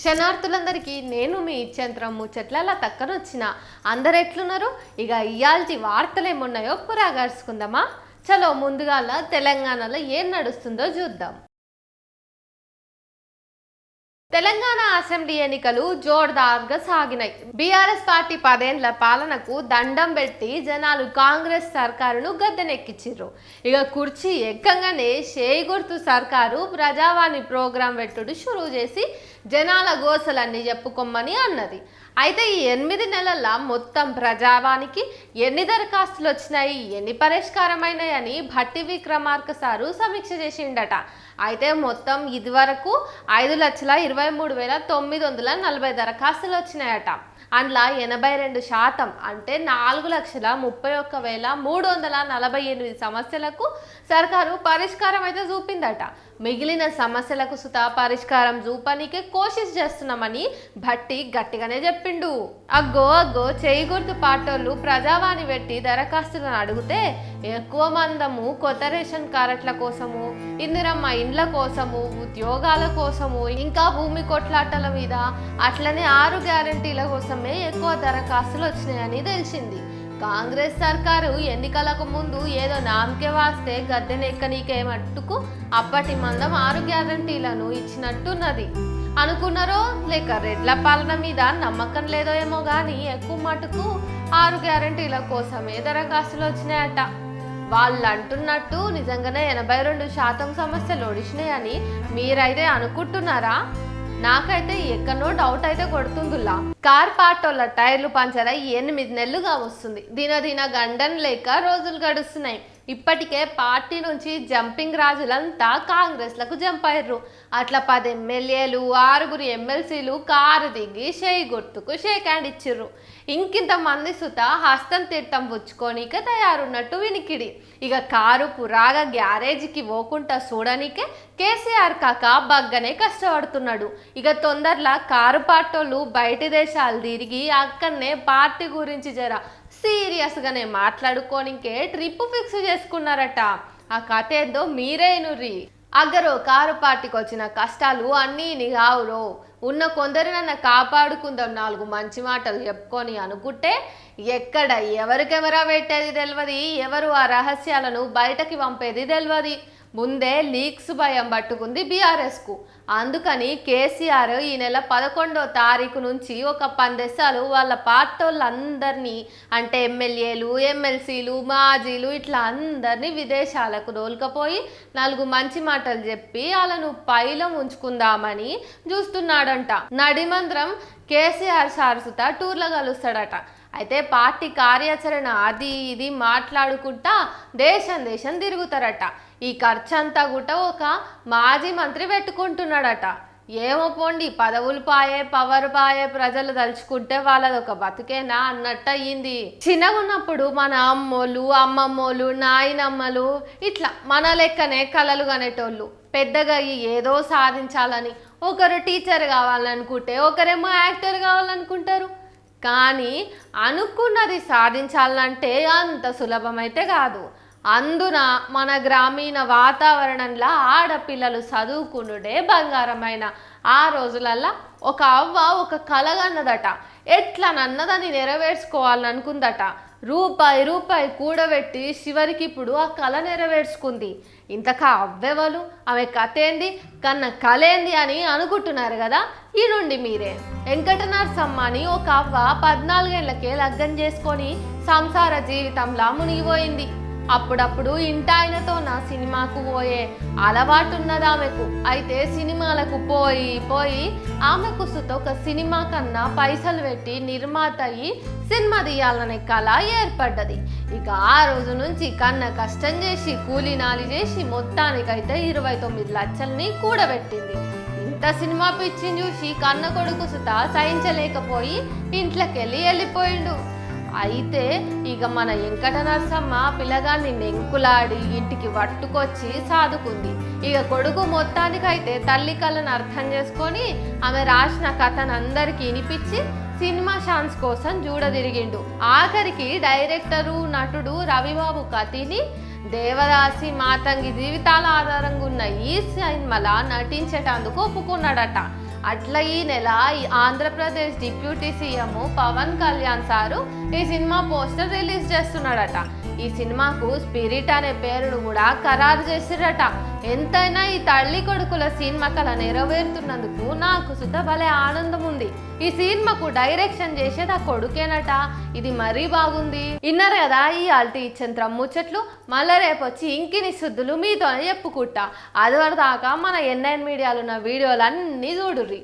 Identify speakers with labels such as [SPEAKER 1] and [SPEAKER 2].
[SPEAKER 1] శనార్థులందరికీ నేను మీ ఇచ్చేంత్రం ముచ్చట్ల తక్కనొచ్చిన అందరు ఎట్లున్నారు? ఇక ఇయాల్టి వార్తలు ఏమున్నాయో పురాగర్చుకుందామా. చలో ముందుగాల తెలంగాణలో ఏం నడుస్తుందో చూద్దాం. తెలంగాణ అసెంబ్లీ ఎన్నికలు జోర్దార్గా సాగినాయి. బీఆర్ఎస్ పార్టీ 10 ఏళ్ల పాలనకు దండం పెట్టి జనాలు కాంగ్రెస్ సర్కారును గద్దెనెక్కించారు. ఇక కుర్చీ ఎక్కంగానే చేయి గుర్తు సర్కారు ప్రజావాణి ప్రోగ్రాం పెట్టుడు షురూ చేసి జనాల గోసలన్నీ చెప్పుకోమని అన్నది. అయితే ఈ 8 నెలల మొత్తం ప్రజావానికి ఎన్ని దరఖాస్తులు వచ్చినాయి, ఎన్ని పరిష్కారమైనాయని భట్టి విక్రమార్క సారు సమీక్ష చేసిండట. అయితే మొత్తం ఇదివరకు 5,23,940 దరఖాస్తులు వచ్చినాయట. అందులో 82% అంటే 4,31,348 సమస్యలకు సర్కారు పరిష్కారం అయితే చూపిందట. మిగిలిన సమస్యలకు సుతా పరిష్కారం చూపనికే కోషిష్ చేస్తున్నామని భట్టి గట్టిగానే చెప్పిండు. అగ్గో చేయి గుర్తు పాటోళ్ళు ప్రజావాణి పెట్టి దరఖాస్తులను అడిగితే ఎక్కువ మందము కొత్త రేషన్ కార్డుల కోసము, ఇందిరమ్మ ఇండ్ల కోసము, ఉద్యోగాల కోసము, ఇంకా భూమి కొట్లాటల మీద, అట్లనే 6 గ్యారంటీల కోసమే ఎక్కువ దరఖాస్తులు వచ్చినాయని తెలిసింది. కాంగ్రెస్ సర్కారు ఎన్నికలకు ముందు ఏదో నామకే వాస్తే గద్దెనెక్కనీకే మట్టుకు అప్పటి మందం 6 గ్యారంటీలను ఇచ్చినట్టున్నది. అనుకున్నారో లేక రెడ్ల పాలన మీద నమ్మకం లేదో ఏమో కానీ ఎక్కువ మటుకు 6 గ్యారంటీల కోసమే దరఖాస్తులు వచ్చినాయట. వాళ్ళు అంటున్నట్టు నిజంగానే 82% సమస్యలు ఒడిచినాయని మీరైతే అనుకుంటున్నారా? నాకైతే ఎక్కడో డౌట్ అయితే కొడుతుందిలా. కార్ పాటోళ్ళ టైర్లు పంచర్ 8 నెలలుగా వస్తుంది. దినదిన గండన్ లేక రోజులు గడుస్తున్నాయి. ఇప్పటికే పార్టీ నుంచి జంపింగ్ రాజులంతా కాంగ్రెస్లకు జంప్ అయ్యారు. అట్లా 10 ఎమ్మెల్యేలు, 6 ఎమ్మెల్సీలు కారు దిగి చేయి గుర్తుకు షేక్ హ్యాండ్ ఇచ్చిర్రు. ఇంకింతమంది సుత హస్తం తీర్థం పుచ్చుకోనికే తయారున్నట్టు వినికిడి. ఇక కారు పురాగా గ్యారేజీకి పోకుండా చూడనికే కేసీఆర్ కాక బగ్గనే కష్టపడుతున్నాడు. ఇక తొందరలా కారు పాటోళ్ళు బయటి దేశాలు తిరిగి అక్కడనే పార్టీ గురించి జర సీరియస్గానే మాట్లాడుకోనికే ట్రిప్ ఫిక్స్ చేసుకున్నారట. ఆ కథ ఏదో మీరే నుర్రి. అగ్గరో కారు పార్టీకి వచ్చిన కష్టాలు అన్నీ నిగావురో. ఉన్న కొందరినన్న కాపాడుకుందాం 4 మంచి మాటలు చెప్పుకొని అనుకుంటే ఎక్కడ ఎవరు కెమెరా పెట్టేది తెలియదు, ఎవరు ఆ రహస్యాలను బయటకి పంపేది తెలియదు. ముందే లీక్స్ భయం పట్టుకుంది బీఆర్ఎస్కు. అందుకని కేసీఆర్ ఈ నెల 11వ తారీఖు నుంచి ఒక 10 దేశాలు వాళ్ళ పార్టీలందరినీ అంటే ఎమ్మెల్యేలు, ఎమ్మెల్సీలు, మాజీలు ఇట్లా అందరినీ విదేశాలకు దోలుకపోయి 4 మంచి మాటలు చెప్పి వాళ్ళను పైలం ఉంచుకుందామని చూస్తున్నాడంట. నడిమంద్రం కేసీఆర్ సారసుత టూర్లో కలుస్తాడట. అయితే పార్టీ కార్యాచరణ అది ఇది మాట్లాడుకుంటా దేశం తిరుగుతారట. ఈ ఖర్చంతా కూడా ఒక మాజీ మంత్రి పెట్టుకుంటున్నాడట. ఏమో పోండి, పదవులు పాయే, పవర్ పాయే, ప్రజలు తలుచుకుంటే వాళ్ళది ఒక బతుకేనా అన్నట్టు అయ్యింది. చిన్నగా ఉన్నప్పుడు మన అమ్మోళ్ళు, అమ్మమ్మోళ్ళు, నాయనమ్మలు ఇట్లా మన లెక్కనే కలలు కనేటోళ్ళు. పెద్దగా ఏదో సాధించాలని ఒకరు టీచర్ కావాలనుకుంటే ఒకరేమో యాక్టర్ కావాలనుకుంటారు. కానీ అనుకున్నది సాధించాలంటే అంత సులభమైతే కాదు. అందున మన గ్రామీణ వాతావరణంలో ఆడపిల్లలు చదువుకునుడే బంగారమైన ఆ రోజులల్లా ఒక అవ్వ ఒక కలగన్నదట. ఎట్లనన్నదని నెరవేర్చుకోవాలనుకుందట. రూపాయి కూడబెట్టి చివరికి ఇప్పుడు ఆ కళ నెరవేర్చుకుంది. ఇంతకా అవ్వెవలు, ఆమె కథ ఏంది, కన్న కళ ఏంది అని అనుకుంటున్నారు కదా. ఈ నుండి మీరే వెంకట నరసమ్మ అని ఒక అవ్వ 14 ఏళ్లకే లగ్గం చేసుకొని సంసార జీవితంలా మునిగిపోయింది. అప్పుడప్పుడు ఇంటాయనతో నా సినిమాకు పోయే అలవాటున్నది ఆమెకు. అయితే సినిమాలకు పోయి ఆమెకు సుత ఒక సినిమా కన్నా పైసలు పెట్టి నిర్మాత అయ్యి సినిమా తీయాలనే కళ ఏర్పడ్డది. ఇక ఆ రోజు నుంచి కన్న కష్టం చేసి కూలీనాలి చేసి మొత్తానికైతే 29 లక్షల్ని కూడబెట్టింది. ఇంత సినిమా పిచ్చిని చూసి కన్న కొడుకు సుత సహించలేకపోయి ఇంట్లోకెళ్ళి వెళ్ళిపోయిండు. అయితే ఇక మన వెంకట నరసమ్మ పిల్లగాన్ని నెంకులాడి ఇంటికి పట్టుకొచ్చి సాదుకుంది. ఇక కొడుకు మొత్తానికైతే తల్లి కళ్ళను అర్థం చేసుకొని ఆమె రాసిన కథను అందరికీ వినిపించి సినిమా ఛాన్స్ కోసం చూడదిరిగిండు. ఆఖరికి డైరెక్టరు నటుడు రవిబాబు కథని దేవదాసి మాతంగి జీవితాల ఆధారంగా ఉన్న ఈ సినిమాలా నటించేటందుకు ఒప్పుకున్నాడట. అట్లా ఈ నెల ఈ Andhra Pradesh deputy CM Pawan Kalyan sir ఈ సినిమా పోస్టర్ రిలీజ్ చేస్తున్నాడట. ఈ సినిమాకు స్పిరిట్ అనే పేరును కూడా ఖరారు చేసిరట. ఎంతైనా ఈ తల్లి కొడుకుల సినిమా కళ నెరవేరుతున్నందుకు నాకు సుత భలే ఆనందం ఉంది. ఈ సినిమాకు డైరెక్షన్ చేసేది ఆ కొడుకేనట. ఇది మరీ బాగుంది. విన్నారు కదా ఈ ఆల్టీ ఇచ్చంత్రం ముచ్చట్లు. మళ్ళీ రేపు వచ్చి ఇంకిని శుద్ధులు మీతోనే చెప్పుకుంటా. అది వరదాకా మన ఎన్ఐన్ మీడియాలో ఉన్న వీడియోలన్నీ చూడుర్రి.